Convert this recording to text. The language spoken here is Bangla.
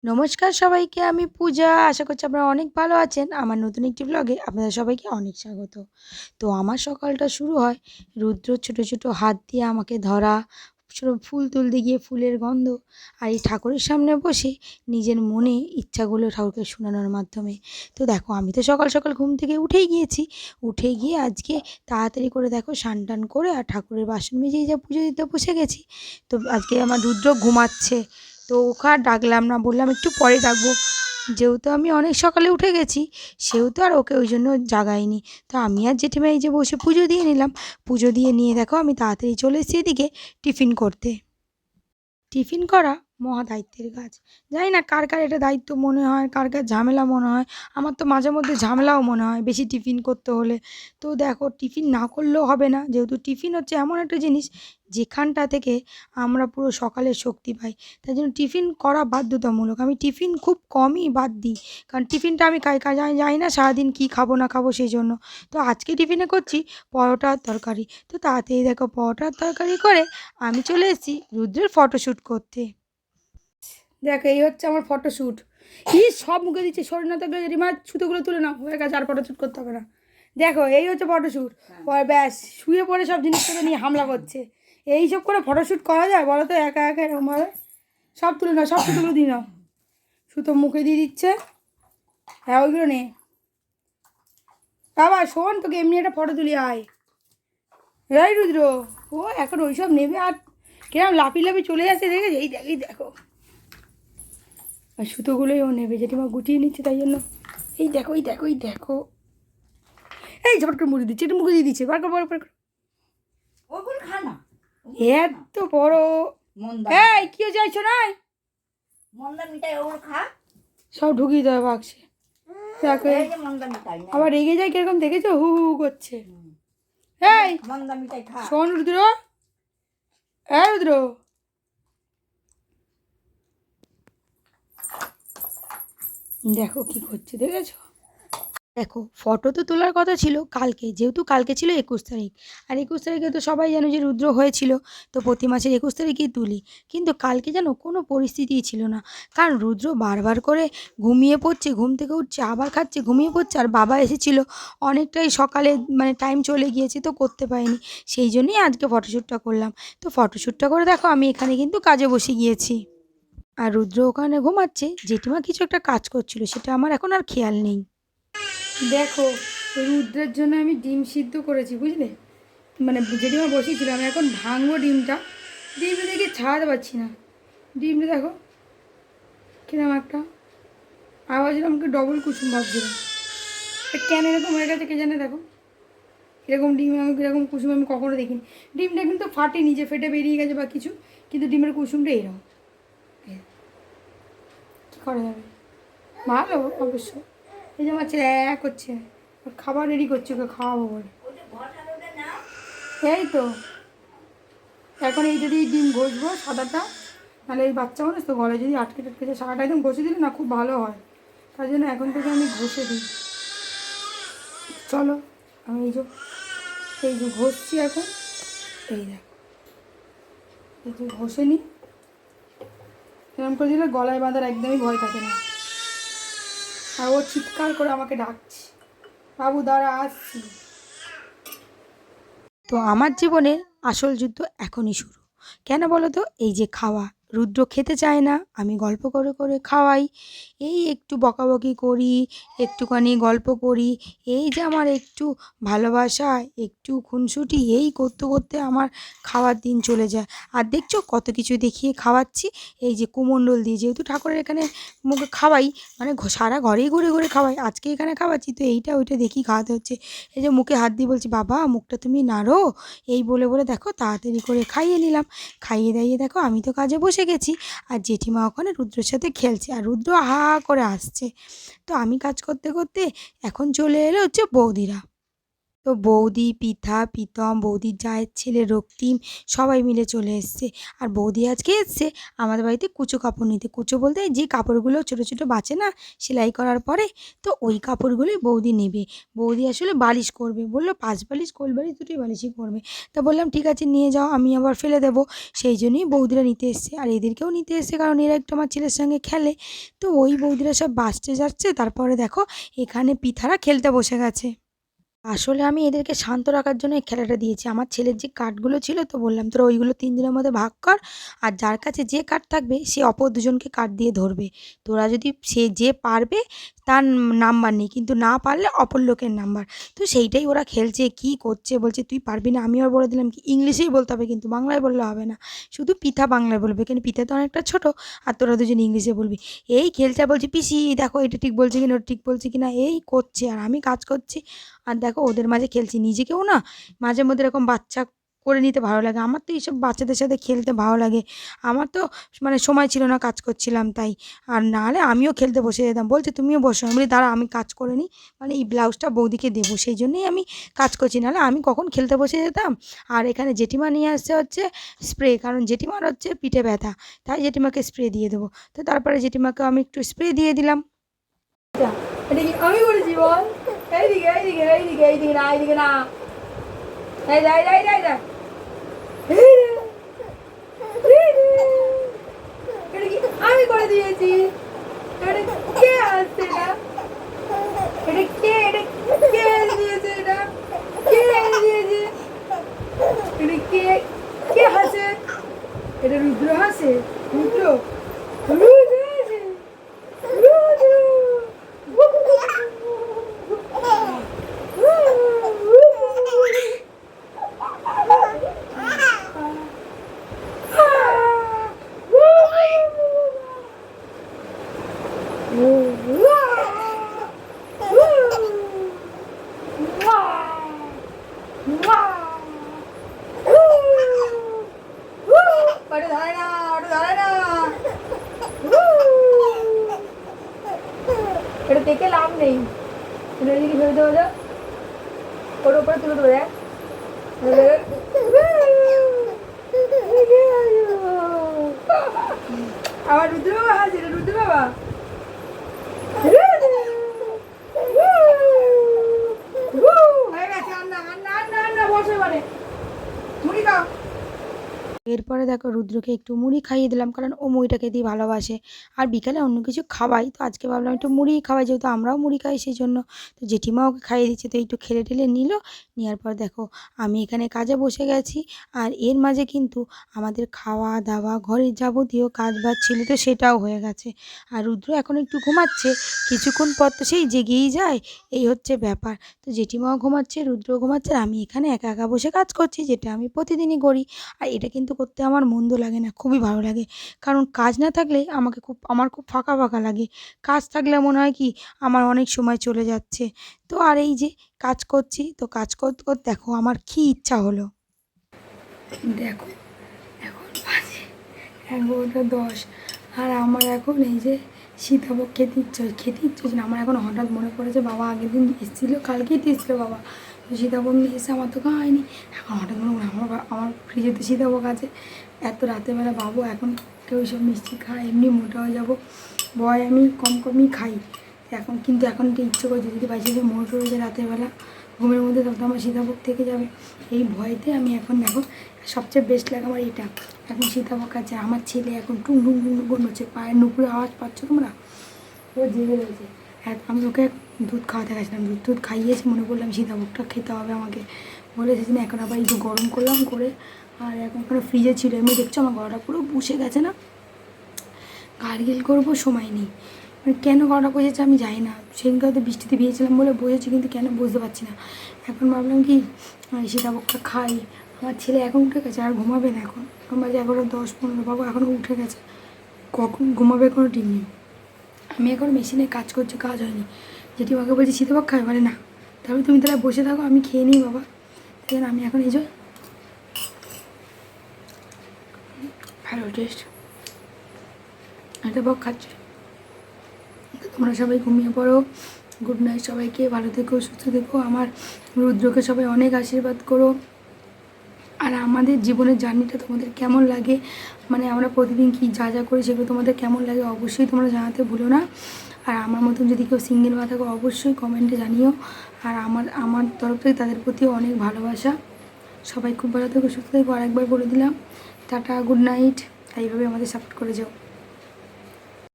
নমস্কার সবাইকে, আমি পূজা। আশা করছি আপনারা অনেক ভালো আছেন। আমার নতুন একটি ব্লগে আপনাদের সবাইকে অনেক স্বাগত। তো আমার সকালটা শুরু হয় রুদ্র ছোট ছোট হাত দিয়ে আমাকে ধরা, ফুল তুলতে গিয়ে ফুলের গন্ধ, আর এই ঠাকুরের সামনে বসে নিজের মনে ইচ্ছাগুলো ঠাকুরকে শোনানোর মাধ্যমে। তো দেখো, আমি তো সকাল সকাল ঘুম থেকে উঠেই গিয়েছি। উঠে গিয়ে আজকে তাড়াতাড়ি করে দেখো স্নান টান করে আর ঠাকুরের বাসন মেজেই যা পুজো দিতে বসে গেছি। তো আজকে আমার রুদ্র ঘুমাচ্ছে, তো ওকে আর ডাকলাম না, বললাম একটু পরে ডাকবো। যেহেতু আমি অনেক সকালে উঠে গেছি, সেহেতু আর ওকে ওই জন্য জাগাইনি। তো আমি আর জেঠিমা এই যে বসে পুজো দিয়ে নিলাম। পুজো দিয়ে নিয়ে দেখো আমি তাড়াতাড়ি চলে এসেছি এদিকে টিফিন করতে। টিফিন করা মহা দায়িত্বের কাজ। জানি না কার কার এটা দায়িত্ব মনে হয়, কার কার ঝামেলা মনে হয়। আমার তো মাঝে মধ্যে ঝামেলাও মনে হয় বেশি টিফিন করতে হলে। তো দেখো, টিফিন না করলেও হবে না, যেহেতু টিফিন হচ্ছে এমন একটা জিনিস যেখানটা থেকে আমরা পুরো সকালের শক্তি পাই। তাই জন্য টিফিন করা বাধ্যতামূলক। আমি টিফিন খুব কমই বাদ দিই, কারণ টিফিনটা আমি জানি না সারাদিন কী খাবো না খাবো সেই জন্য। তো আজকে টিফিনে করছি পরোটার তরকারি। তো তাড়াতাড়ি দেখো পরোটার তরকারি করে আমি চলে এসেছি রুদ্রের ফটোশ্যুট করতে। দেখো, এই হচ্ছে আমার ফটোশ্যুট। সব মুখে দিচ্ছে, শরীর না থাকলে রিমা সুতোগুলো তুলে নাও, হয়ে গেছে, আর ফটোশ্যুট করতে হবে না। দেখো, এই হচ্ছে ফটোশ্যুট। ব্যাস শুয়ে পড়ে সব জিনিসপত্র নিয়ে হামলা করছে। এইসব করে ফটোশ্যুট করা যায় বলো তো? একা একা এরকমভাবে সব তুলে নাও, সব সুতোগুলো দিয়ে নাও। সুতো মুখে দিয়ে দিচ্ছে। হ্যাঁ, ওইগুলো নে বাবা। শোন, তোকে এমনি একটা ফটো তুলি আয়। এই রুদ্র, ও এখন ওইসব নেবে আর কিরম লাফি লাফি চলে আসে, দেখেছে? এই দেখো, আর সুতোগুলোই ও নেবে, জেঠিমা গুটিয়ে নিচ্ছে, তাই জন্য এই দেখো এই দেখো। এই ঝট করে মুড়ি দিচ্ছে, এটা মুখে দিয়ে দিচ্ছে, বার কর বার কর। ওগুলো খা না, এত বড়। এই কি চাইছো না? মন্দা মিঠাই ওগুলো খা। সব ঢুকিয়ে দেয় বাক্সে। দেখো, এই যে মন্দা মিঠাই না, আবার রেগে যায় কিরকম, দেখেছো? হু হু করছে। এই মন্দা মিঠাই খা। শোন রুদ্র, এই রুদ্র, দেখো কি করছে, দেখেছো? দেখো, ফটো তো তোলার কথা ছিল কালকে, যেহেতু কালকে ছিল 21 তারিখ। আর 21 তারিখে তো সবাই জানো যে রুদ্র হয়েছিল। তো প্রতি মাসের 21 তারিখেই তুলি। কিন্তু কালকে যেন কোনো পরিস্থিতিই ছিল না, কারণ রুদ্র বারবার করে ঘুমিয়ে পড়ছে, ঘুম থেকে উঠছে, আবার খাচ্ছে, ঘুমিয়ে পড়ছে। আর বাবা এসেছিলো অনেকটাই সকালে, মানে টাইম চলে গিয়েছে, তো করতে পারিনি। সেই জন্যই আজকে ফটোশ্যুটটা করলাম। তো ফটোশ্যুটটা করে দেখো আমি এখানে কিন্তু কাজে বসে গিয়েছি। আর রুদ্র ওখানে ঘুমাচ্ছে, জেঠিমা কিছু একটা কাজ করছিল, সেটা আমার এখন আর খেয়াল নেই। দেখো, রুদ্রের জন্য আমি ডিম সিদ্ধ করেছি, বুঝলে? মানে জেঠিমা বসেছিল, আমি এখন ভাঙবো ডিমটা। ডিমটা দেখে ছাড়াতে পারছি না। ডিমটা দেখো কিরকম একটা আওয়াজ, আমাকে ডবল কুসুম ভাবছিলাম। কেন এরকম হয়ে গেছে কে জানে। দেখো এরকম ডিম, আমি এরকম কুসুম আমি কখনো দেখিনি। ডিমটা কিন্তু ফাটেনি যে ফেটে বেরিয়ে গেছে বা কিছু, কিন্তু ডিমের কুসুমটা এরকম। কী করা যাবে, ভালো অবশ্য। এই যে আমার ছেলে এক হচ্ছে, খাবার রেডি করছে, ওকে খাওয়াবো বলে। এই তো এখন এইটা দিয়ে ডিম ঘষবো সাদাটা, নাহলে এই বাচ্চা মানুষ তো গলায় যদি আটকে টাটকে যায়, সারাটা একদম ঘষে দিলে না খুব ভালো হয়। তার জন্য এখন থেকে আমি ঘষে দিই। চলো, আমি এই যে ঘষছি এখন। এই দেখো, এই যে ঘষে নিই, এরকম করে দিলে গলায় বাঁধার একদমই ভয় থাকে না। আর ও চিৎকার করে আমাকে ডাকছে, বাবু দাঁড়া আসছি। তো আমার জীবনের আসল যুদ্ধ এখনই শুরু। কেন বলো তো? এই যে খাওয়া, রুদ্র খেতে চায় না, আমি গল্প করে করে খাওয়াই। এই একটু বকাবকি করি, একটুখানি গল্প করি। এই যে আমার একটু ভালোবাসা, একটু খুনসুটি, এই করতে করতে আমার খাওয়ার দিন চলে যায়। আর দেখছো কত কিছু দেখিয়ে খাওয়াচ্ছি। এই যে কুমণ্ডল দিয়ে, যেহেতু ঠাকুরের এখানে মুখে খাওয়াই, মানে সারা ঘরেই ঘুরে ঘুরে খাওয়াই, আজকে এখানে খাওয়াচ্ছি, তো এইটা ওইটা দেখিয়ে খাওয়াতে হচ্ছে। এই যে মুখে হাত দিয়ে বলছি, বাবা মুখটা তুমি নাড়ো, এই বলে বলে দেখো তাড়াতাড়ি করে খাইয়ে নিলাম। খাইয়ে দাইয়ে দেখো আমি তো কাজে বসে গেছি, আর জেঠিমা ওখানে রুদ্রের সাথে খেলছে, আর রুদ্র হা করে আসছে। তো আমি কাজ করতে করতে এখন চলে এলো হচ্ছে বৌদিরা। তো বৌদি, পিঠা, প্রীতম, বৌদির জায়ের ছেলে রক্তিম সবাই মিলে চলে এসছে। আর বৌদি আজকে এসছে আমাদের বাড়িতে কুচো কাপড় নিতে। কুচো বলতে যে কাপড়গুলো ছোটো ছোটো বাঁচে না সেলাই করার পরে, তো ওই কাপড়গুলোই বৌদি নেবে। বৌদি আসলে বালিশ করবে, বললো 5 বালিশ, কোল বালিশ দুটোই বালিশই করবে। তা বললাম ঠিক আছে নিয়ে যাও, আমি আবার ফেলে দেবো। সেই জন্যই বৌদিরা নিতে এসছে, আর এদেরকেও নিতে এসছে কারণ এরা একটু আমার ছেলের সঙ্গে খেলে। তো ওই বৌদিরা সব বাঁচতে যাচ্ছে, তারপরে দেখো এখানে পিঠারা খেলতে বসে গেছে। আসলে আমি এদেরকে শান্ত রাখার জন্য এই খেলাটা দিয়েছি। আমার ছেলের যে কার্ডগুলো ছিল তো বললাম তোরা ওইগুলো 3 জনের মধ্যে ভাগ কর, আর যার কাছে যে কার্ড থাকবে সে অপর দুজনকে কার্ড দিয়ে ধরবে। তোরা যদি সে যে পারবে তার নাম্বার নেই, কিন্তু না পারলে অপর লোকের নাম্বার। তো সেইটাই ওরা খেলছে, কি করছে বলছে তুই পারবি না। আমি আর বলে দিলাম কি ইংলিশেই বলতে হবে, কিন্তু বাংলায় বললে হবে না, শুধু পিঠা বাংলায় বলবে, কিন্তু পিঠা তো অনেকটা ছোটো, আর তোরা দুজন ইংলিশে বলবি। এই খেলছে, বলছি পিসি দেখো এটা ঠিক বলছে কিনা, ওটা ঠিক বলছে কিনা, এই করছে আর আমি কাজ করছি। আর দেখো ওদের মাঝে খেলছি, নিজেকেও না মাঝে মধ্যে এরকম বাচ্চা করে নিতে ভালো লাগে। আমার তো এইসব বাচ্চাদের সাথে খেলতে ভালো লাগে। আমার তো মানে সময় ছিল না, কাজ করছিলাম তাই। আর নাহলে আমিও খেলতে বসে যেতাম। বলছে তুমিও বসো, আমি বলি দাঁড়া আমি কাজ করে নিই, মানে এই ব্লাউজটা বৌদিকে দেবো সেই জন্যই আমি কাজ করছি, নাহলে আমি কখন খেলতে বসে যেতাম। আর এখানে জেঠিমা নিয়ে আসছে হচ্ছে স্প্রে, কারণ জেঠিমার হচ্ছে পিঠে ব্যথা, তাই জেঠিমাকে স্প্রে দিয়ে দেবো। তো তারপরে জেঠিমাকে আমি একটু স্প্রে দিয়ে দিলাম। এটা কি আমি করেছি বল? এইদিকে এইদিকে এইদিকে এইদিকে না, এইদিকে না, এই যা এই যা এই যা এই যা। এটা কি আমি করে দিয়েছি? এটা কে আসছে না? এটা কে, এটা কে এনে দিয়েছে? এটা কে এনে দিয়েছে? এটা কে, কে হাসে? এটা রুদ্র হাসে? রুদ্র, রুদ্র হাসে, রুদ্র। ওটা ধরে না, ওটা ধরে না, এটা দেখে লাভ নেই। এটা যদি ভেবে দেওয়া যায় ওর উপরে তুলে দেবো। আমার রুদ্র বাবা হাসি, রুদ্র বাবা হয়ে গেছে। আর না আর না আর না আর না, বসে মানে মুড়ি খাও। এরপরে দেখো রুদ্রকে একটু মুড়ি খাইয়ে দিলাম, কারণ ও মুড়িটা খেতেই ভালোবাসে। আর বিকালে অন্য কিছু খাওয়াই, তো আজকে ভাবলাম একটু মুড়িই খাওয়াই, যেহেতু আমরাও মুড়ি খাই সেই জন্য। তো জেঠিমা ওকে খাইয়ে দিচ্ছে, তো একটু খেলে টেলে নিল। নেওয়ার পর দেখো আমি এখানে কাজে বসে গেছি। আর এর মাঝে কিন্তু আমাদের খাওয়া দাওয়া ঘরের যাবতীয় কাজ বাজ ছিল, তো সেটাও হয়ে গেছে। আর রুদ্র এখন একটু ঘুমাচ্ছে, কিছুক্ষণ পর তো সেই জেগেই যায়, এই হচ্ছে ব্যাপার। তো জেঠিমাও ঘুমাচ্ছে, রুদ্রও ঘুমাচ্ছে, আর আমি এখানে একা একা বসে কাজ করছি, যেটা আমি প্রতিদিনই করি। আর এটা কিন্তু করতে আমার মন্দ লাগে না, খুবই ভালো লাগে। কারণ কাজ না থাকলে আমার খুব ফাঁকা ফাঁকা লাগে। কাজ থাকলে মনে হয় কি আমার অনেক সময় চলে যাচ্ছে। তো আর এই যে কাজ করছি, তো কাজ করতে করতে দেখো আমার কী ইচ্ছা হলো। দেখো এখন বাজে 11:10, আর আমার এখন এই যে সীতাভোগ খেতে ইচ্ছে হচ্ছে না। আমার এখন হঠাৎ মনে পড়েছে বাবা আগের দিন এসেছিলো, কালকেই তো এসেছিলো বাবা, তো সীতাভোগ নিয়ে এসে আমার তো খাওয়ায়নি। এখন হঠাৎ মনে পড়ে আমার ফ্রিজে তো সীতাভোগ আছে, এত রাতেরবেলা ভাবো এখন কেউ সব মিষ্টি খায়, এমনি মোটা হয়ে যাবো, ভয় আমি কমই খাই। এখন কিন্তু এখন তো ইচ্ছে করছে যদি বাইশে যে মোট হয়ে যায় রাতের বেলা ঘুমের মধ্যে, তখন আমার সীতাভোগ থেকে যাবে, এই ভয়তে আমি এখন দেখো সবচেয়ে বেস্ট লাগে আমার এটা। এখন সীতাভোগ খাচ্ছে, আমার ছেলে এখন টুং টুং টুং টুং হচ্ছে, পায়ের নুপুরে আওয়াজ পাচ্ছ তোমরা, ও জেগে রয়েছে। হ্যাঁ আমি ওকে দুধ খাওয়াতে গেছিলাম, দুধ খাইয়েছি, মনে করলাম সীতাভোগটা খেতে হবে আমাকে বলে সেদিন। এখন আবার একটু গরম করলাম করে, আর এখন ওখানে ফ্রিজে ছিল, এমনি দেখছো আমার গলাটা পুরো বসে গেছে না, গার্গেল করবো সময় নেই। মানে কেন গলাটা বসেছে আমি জানি না, সেদিনকে হয়তো বৃষ্টিতে ভিজেছিলাম বলে বসেছি, কিন্তু কেন বুঝতে পারছি না। এখন ভাবলাম কি সীতাভোগটা খাই। আমার ছেলে এখন উঠে গেছে, আর ঘুমাবে না, এখন বাজে 11:10-15, বাবু এখনও উঠে গেছে, কখন ঘুমাবে কোনো ঠিক নেই। আমি এখন মেশিনে কাজ করছি, কাজ হয়নি। জেঠিমাকে বলছি সীতাভোগ খাই, বলে না, তাহলে তুমি তাহলে বসে থাকো আমি খেয়ে নিই বাবা। তাই আমি এখন এই যে ভালো টেস্ট সীতাভোগ খাচ্ছি। তোমরা সবাই ঘুমিয়ে পড়ো, গুড নাইট সবাইকে, ভালো থেকো, সুস্থ থেকো। আমার রুদ্রকে সবাই অনেক আশীর্বাদ করো। আর আমাদের জীবনের জার্নিটা তোমাদের কেমন লাগে, মানে আমরা প্রতিদিন কী যা যা করি সেগুলো তোমাদের কেমন লাগে অবশ্যই তোমরা জানাতে ভুলো না। আর আমার মতন যদি কেউ সিঙ্গেল মা থাকো অবশ্যই কমেন্টে জানিও। আর আমার তরফ থেকে তাদের প্রতিও অনেক ভালোবাসা। সবাই খুব ভালো থেকো, সুস্থ থেকো। আরেকবার বলে দিলাম টাটা, গুড নাইট। এইভাবে আমাদের সাপোর্ট করে যাও।